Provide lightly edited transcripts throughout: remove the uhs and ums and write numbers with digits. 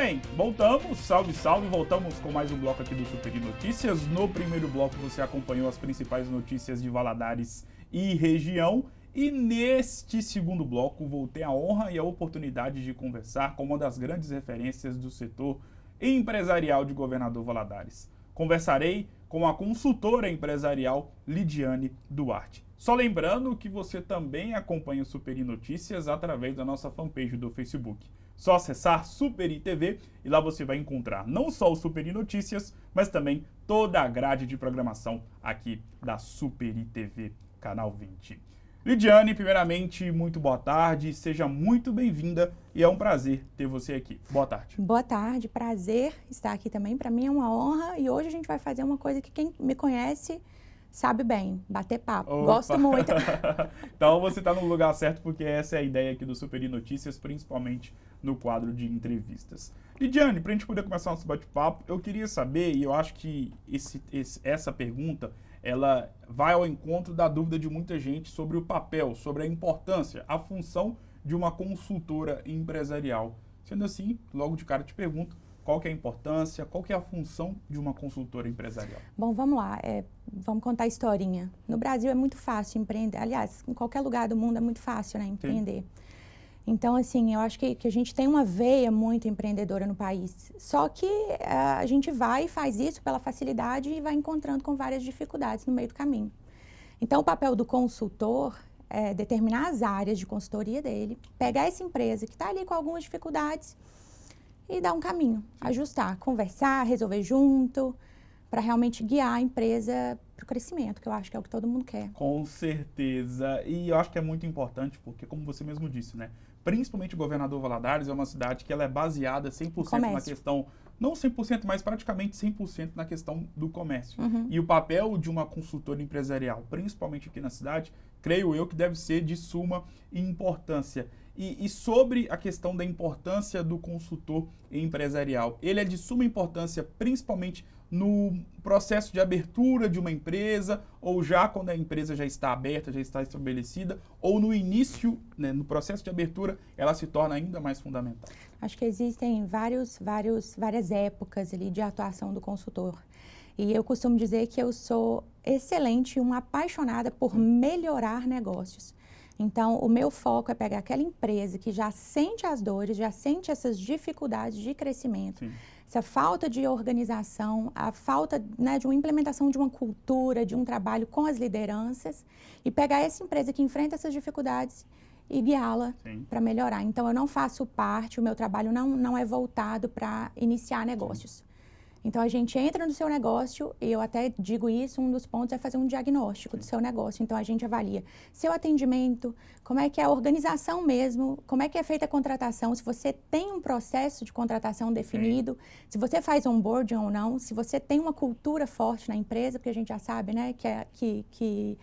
bem, voltamos, salve, salve, voltamos com mais um bloco aqui do Super Notícias. No primeiro bloco você acompanhou as principais notícias de Valadares e região. E neste segundo bloco vou ter a honra e a oportunidade de conversar com uma das grandes referências do setor empresarial de Governador Valadares. Conversarei com a consultora empresarial Lidiane Duarte. Só lembrando que você também acompanha o Superi Notícias através da nossa fanpage do Facebook. Só acessar Superi TV e lá você vai encontrar não só o Superi Notícias, mas também toda a grade de programação aqui da Superi TV, Canal 20. Lidiane, primeiramente, muito boa tarde, seja muito bem-vinda e é um prazer ter você aqui. Boa tarde. Boa tarde, prazer estar aqui também, para mim é uma honra e hoje a gente vai fazer uma coisa que quem me conhece sabe bem, bater papo. Opa. Gosto muito. Então você está no lugar certo porque essa é a ideia aqui do Superi Notícias, principalmente no quadro de entrevistas. Lidiane, para a gente poder começar nosso bate-papo, eu queria saber, e eu acho que essa pergunta ela vai ao encontro da dúvida de muita gente sobre o papel, sobre a importância, a função de uma consultora empresarial. Sendo assim, logo de cara te pergunto, qual que é a importância, qual que é a função de uma consultora empresarial? Bom, vamos lá, vamos contar a historinha. No Brasil é muito fácil empreender, aliás, em qualquer lugar do mundo é muito fácil, né, empreender. Sim. Então, assim, eu acho que a gente tem uma veia muito empreendedora no país. Só que a gente vai e faz isso pela facilidade e vai encontrando com várias dificuldades no meio do caminho. Então, o papel do consultor é determinar as áreas de consultoria dele, pegar essa empresa que está ali com algumas dificuldades e dar um caminho, ajustar, conversar, resolver junto, para realmente guiar a empresa para o crescimento, que eu acho que é o que todo mundo quer. Com certeza. E eu acho que é muito importante, porque como você mesmo disse, né? Principalmente o Governador Valadares é uma cidade que ela é baseada 100% na questão, não 100%, mas praticamente 100% na questão do comércio. Uhum. E o papel de uma consultora empresarial, principalmente aqui na cidade, creio eu que deve ser de suma importância. E sobre a questão da importância do consultor empresarial, ele é de suma importância principalmente no processo de abertura de uma empresa, ou já quando a empresa já está aberta, já está estabelecida, ou no início, né, no processo de abertura, ela se torna ainda mais fundamental? Acho que existem várias épocas ali de atuação do consultor. E eu costumo dizer que eu sou excelente e uma apaixonada por melhorar negócios. Então, o meu foco é pegar aquela empresa que já sente as dores, já sente essas dificuldades de crescimento, sim, essa falta de organização, a falta, né, de uma implementação de uma cultura, de um trabalho com as lideranças, e pegar essa empresa que enfrenta essas dificuldades e guiá-la para melhorar. Então, eu não faço parte, o meu trabalho não é voltado para iniciar negócios. Sim. Então, a gente entra no seu negócio, e eu até digo isso, um dos pontos é fazer um diagnóstico do seu negócio. Então, a gente avalia seu atendimento, como é que é a organização mesmo, como é que é feita a contratação, se você tem um processo de contratação definido, se você faz onboarding ou não, se você tem uma cultura forte na empresa, porque a gente já sabe, né, que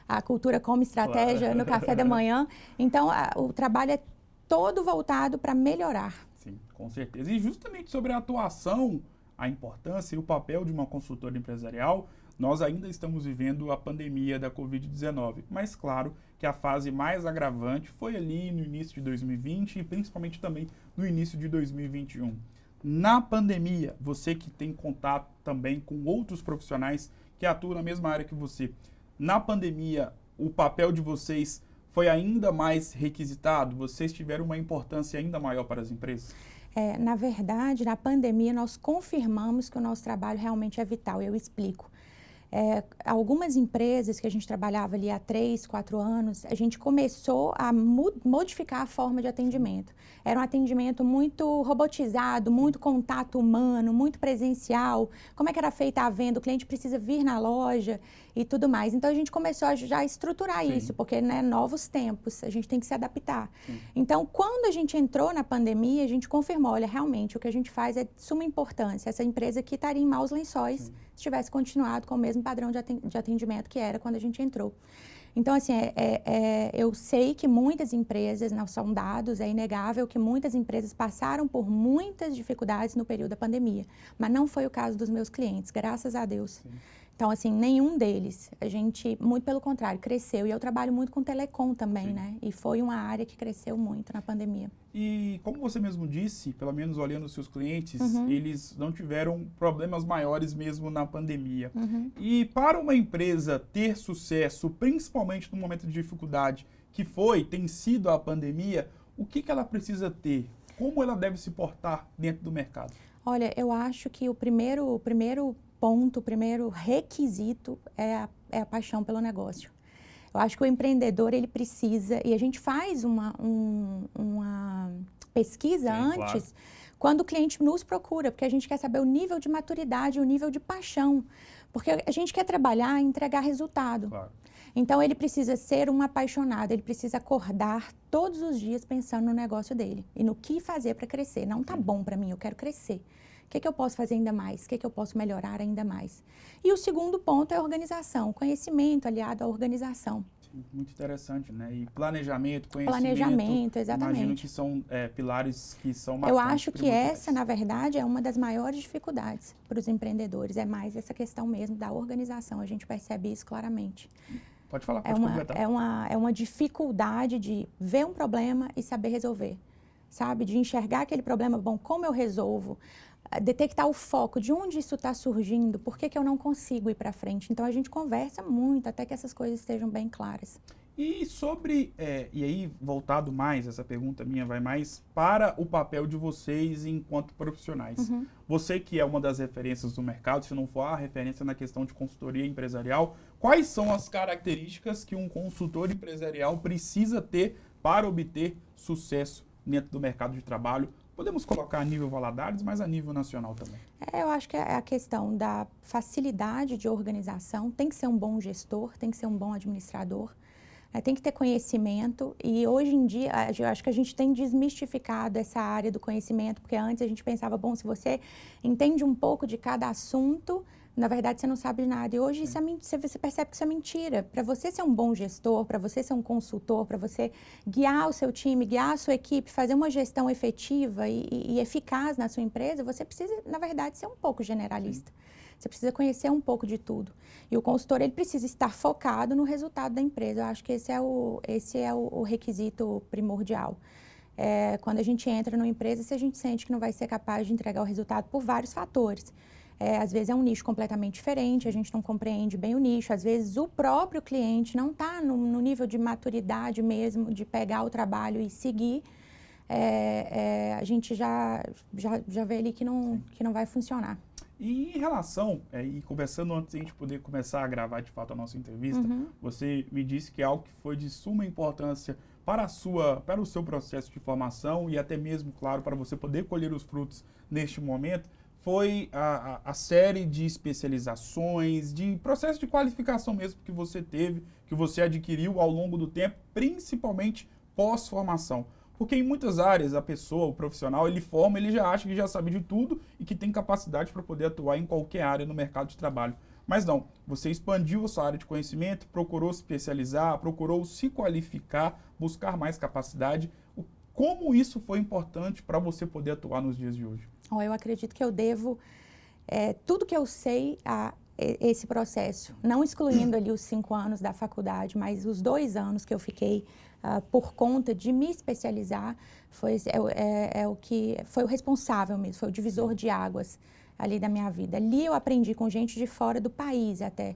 a cultura como estratégia no café da manhã. Então, o trabalho é todo voltado para melhorar. Sim, com certeza. E justamente sobre a atuação, a importância e o papel de uma consultora empresarial, nós ainda estamos vivendo a pandemia da Covid-19, mas claro que a fase mais agravante foi ali no início de 2020 e principalmente também no início de 2021. Na pandemia, você que tem contato também com outros profissionais que atuam na mesma área que você, na pandemia, o papel de vocês foi ainda mais requisitado? Vocês tiveram uma importância ainda maior para as empresas? Na verdade, na pandemia, nós confirmamos que o nosso trabalho realmente é vital. Eu explico. Algumas empresas que a gente trabalhava ali há 3, 4 anos, a gente começou a modificar a forma de atendimento. Era um atendimento muito robotizado, muito contato humano, muito presencial. Como é que era feita a venda? O cliente precisa vir na loja e tudo mais. Então, a gente começou a já estruturar isso, porque, né, novos tempos, a gente tem que se adaptar. Sim. Então, quando a gente entrou na pandemia, a gente confirmou, olha, realmente, o que a gente faz é de suma importância. Essa empresa aqui estaria em maus lençóis, sim, se tivesse continuado com o mesmo padrão de atendimento que era quando a gente entrou. Então, assim, eu sei que muitas empresas, não são dados, é inegável que muitas empresas passaram por muitas dificuldades no período da pandemia, mas não foi o caso dos meus clientes, graças a Deus. Sim. Então, assim, nenhum deles. A gente, muito pelo contrário, cresceu. E eu trabalho muito com telecom também, Sim. né? E foi uma área que cresceu muito na pandemia. E como você mesmo disse, pelo menos olhando os seus clientes, Uhum. eles não tiveram problemas maiores mesmo na pandemia. Uhum. E para uma empresa ter sucesso, principalmente no momento de dificuldade tem sido a pandemia, o que ela precisa ter? Como ela deve se portar dentro do mercado? Olha, eu acho que o primeiro ponto, o primeiro requisito é a paixão pelo negócio. Eu acho que o empreendedor, ele precisa, e a gente faz uma pesquisa Sim, antes, claro. quando o cliente nos procura, porque a gente quer saber o nível de maturidade, o nível de paixão, porque a gente quer trabalhar e entregar resultado. Claro. Então, ele precisa ser um apaixonado, ele precisa acordar todos os dias pensando no negócio dele e no que fazer para crescer. Não tá bom para mim, eu quero crescer. O que eu posso fazer ainda mais? O que eu posso melhorar ainda mais? E o segundo ponto é a organização, conhecimento aliado à organização. Sim, muito interessante, né? E planejamento, conhecimento, Planejamento, imagino exatamente. que são pilares que são Eu marcantes, acho que primordiais. essa, na verdade, é uma das maiores dificuldades para os empreendedores. É mais essa questão mesmo da organização. A gente percebe isso claramente. Pode falar, pode completar. É uma dificuldade de ver um problema e saber resolver, sabe? De enxergar aquele problema, bom, como eu resolvo? Detectar o foco, de onde isso está surgindo, por que eu não consigo ir para frente. Então, a gente conversa muito até que essas coisas estejam bem claras. E sobre, e aí voltado mais, essa pergunta minha vai mais para o papel de vocês enquanto profissionais. Uhum. Você que é uma das referências do mercado, se não for a referência na questão de consultoria empresarial, quais são as características que um consultor empresarial precisa ter para obter sucesso dentro do mercado de trabalho? Podemos colocar a nível Valadares, mas a nível nacional também. Eu acho que é a questão da facilidade de organização, tem que ser um bom gestor, tem que ser um bom administrador. Tem que ter conhecimento e hoje em dia, eu acho que a gente tem desmistificado essa área do conhecimento, porque antes a gente pensava, bom, se você entende um pouco de cada assunto, na verdade você não sabe de nada. E hoje isso você percebe que isso é mentira. Para você ser um bom gestor, para você ser um consultor, para você guiar o seu time, guiar a sua equipe, fazer uma gestão efetiva e eficaz na sua empresa, você precisa, na verdade, ser um pouco generalista. Você precisa conhecer um pouco de tudo. E o consultor, ele precisa estar focado no resultado da empresa. Eu acho que esse é o requisito primordial. Quando a gente entra numa empresa, se a gente sente que não vai ser capaz de entregar o resultado por vários fatores. Às vezes é um nicho completamente diferente, a gente não compreende bem o nicho. Às vezes o próprio cliente não está no nível de maturidade mesmo, de pegar o trabalho e seguir. A gente já vê ali que não vai funcionar. E em relação, e conversando antes de a gente poder começar a gravar de fato a nossa entrevista, você me disse que algo que foi de suma importância para o seu processo de formação e até mesmo, claro, para você poder colher os frutos neste momento, foi a série de especializações, de processo de qualificação mesmo que você teve, que você adquiriu ao longo do tempo, principalmente pós-formação. Porque em muitas áreas, a pessoa, o profissional, ele forma, ele já acha que já sabe de tudo e que tem capacidade para poder atuar em qualquer área no mercado de trabalho. Mas não, você expandiu a sua área de conhecimento, procurou se especializar, procurou se qualificar, buscar mais capacidade. Como isso foi importante para você poder atuar nos dias de hoje? Eu acredito que eu devo tudo que eu sei a esse processo, não excluindo ali os 5 anos da faculdade, mas os 2 anos que eu fiquei por conta de me especializar, o que foi o responsável mesmo, foi o divisor de águas ali da minha vida. Ali eu aprendi com gente de fora do país até.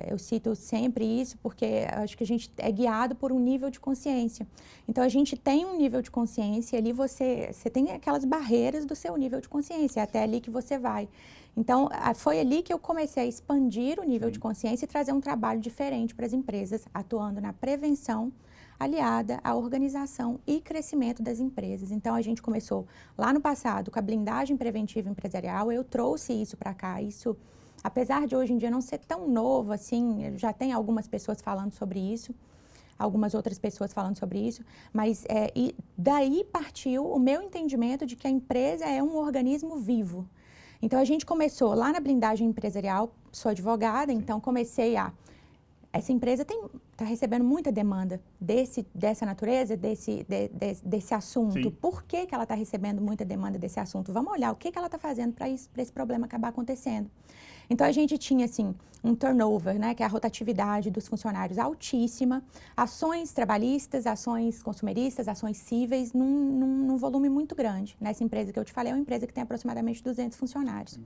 Eu cito sempre isso porque acho que a gente é guiado por um nível de consciência. Então, a gente tem um nível de consciência e ali você tem aquelas barreiras do seu nível de consciência, é até ali que você vai. Então, foi ali que eu comecei a expandir o nível de consciência e trazer um trabalho diferente para as empresas, atuando na prevenção, aliada à organização e crescimento das empresas. Então, a gente começou lá no passado com a blindagem preventiva empresarial, eu trouxe isso para cá, apesar de hoje em dia não ser tão novo assim, já tem algumas pessoas falando sobre isso, algumas outras pessoas falando sobre isso, mas e daí partiu o meu entendimento de que a empresa é um organismo vivo. Então, a gente começou lá na blindagem empresarial, sou advogada, então comecei essa empresa está recebendo muita demanda dessa natureza, desse assunto. Sim. Por que ela está recebendo muita demanda desse assunto? Vamos olhar o que ela está fazendo para esse problema acabar acontecendo. Então, a gente tinha, assim, um turnover, né, que é a rotatividade dos funcionários altíssima, ações trabalhistas, ações consumeristas, ações cíveis, num volume muito grande. Nessa empresa que eu te falei, é uma empresa que tem aproximadamente 200 funcionários.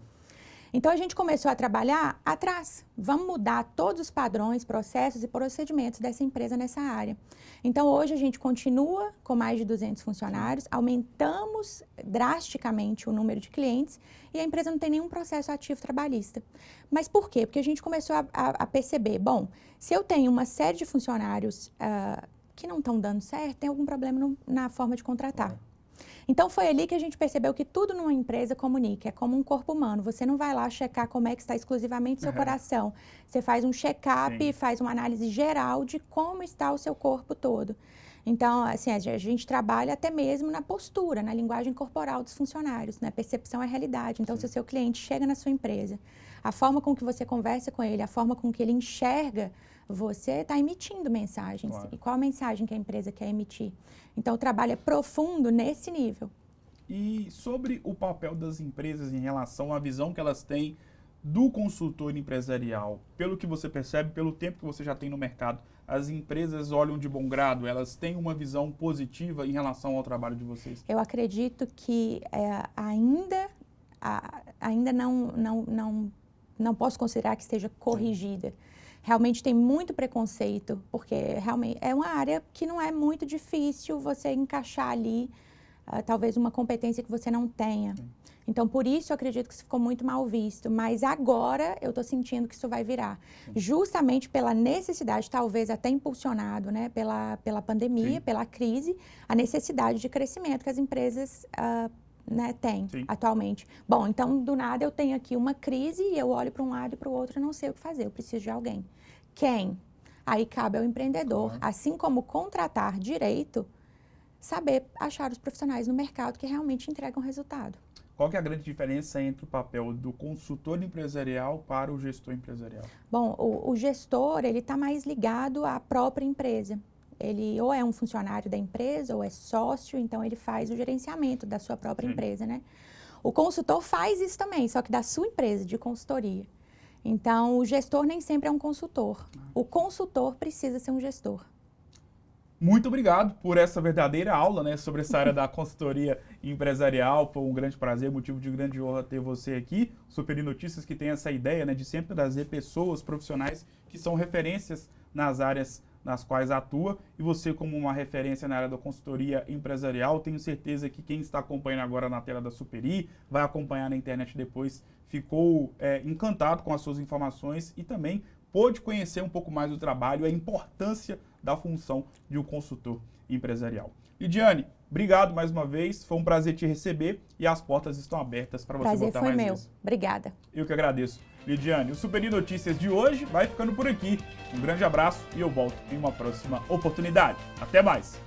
Então, a gente começou a trabalhar atrás. Vamos mudar todos os padrões, processos e procedimentos dessa empresa nessa área. Então, hoje a gente continua com mais de 200 funcionários, aumentamos drasticamente o número de clientes e a empresa não tem nenhum processo ativo trabalhista. Mas por quê? Porque a gente começou a perceber, bom, se eu tenho uma série de funcionários que não estão dando certo, tem algum problema na forma de contratar. Então, foi ali que a gente percebeu que tudo numa empresa comunica, é como um corpo humano. Você não vai lá checar como é que está exclusivamente o seu coração. Você faz um check-up, faz uma análise geral de como está o seu corpo todo. Então, assim, a gente trabalha até mesmo na postura, na linguagem corporal dos funcionários, né? Percepção é realidade. Então, se o seu cliente chega na sua empresa, a forma com que você conversa com ele, a forma com que ele enxerga, você está emitindo mensagens. Claro. E qual a mensagem que a empresa quer emitir? Então, o trabalho é profundo nesse nível. E sobre o papel das empresas em relação à visão que elas têm do consultor empresarial, pelo que você percebe, pelo tempo que você já tem no mercado, as empresas olham de bom grado, elas têm uma visão positiva em relação ao trabalho de vocês? Eu acredito que ainda não posso considerar que esteja corrigida. Realmente tem muito preconceito, porque realmente é uma área que não é muito difícil você encaixar ali, talvez uma competência que você não tenha. Então, por isso, eu acredito que isso ficou muito mal visto. Mas agora, eu estou sentindo que isso vai virar. Justamente pela necessidade, talvez até impulsionado, né, pela pandemia, pela crise, a necessidade de crescimento que as empresas têm atualmente. Bom, então, do nada, eu tenho aqui uma crise e eu olho para um lado e para o outro e não sei o que fazer. Eu preciso de alguém. Quem? Aí cabe ao empreendedor, assim como contratar direito, saber achar os profissionais no mercado que realmente entregam resultado. Qual que é a grande diferença entre o papel do consultor empresarial para o gestor empresarial? Bom, o gestor, ele está mais ligado à própria empresa. Ele ou é um funcionário da empresa ou é sócio, então ele faz o gerenciamento da sua própria empresa, né? O consultor faz isso também, só que da sua empresa, de consultoria. Então, o gestor nem sempre é um consultor. O consultor precisa ser um gestor. Muito obrigado por essa verdadeira aula, né, sobre essa área da consultoria empresarial. Foi um grande prazer, motivo de grande honra ter você aqui. Superi Notícias que tem essa ideia, né, de sempre trazer pessoas, profissionais que são referências nas áreas nas quais atua, e você como uma referência na área da consultoria empresarial, tenho certeza que quem está acompanhando agora na tela da Superi, vai acompanhar na internet depois, ficou encantado com as suas informações e também pôde conhecer um pouco mais do trabalho e a importância da função de um consultor empresarial. Lidiane, obrigado mais uma vez, foi um prazer te receber e as portas estão abertas para você voltar mais vezes. Prazer foi meu, obrigada. Eu que agradeço. Lidiane, o Superi Notícias de hoje vai ficando por aqui. Um grande abraço e eu volto em uma próxima oportunidade. Até mais!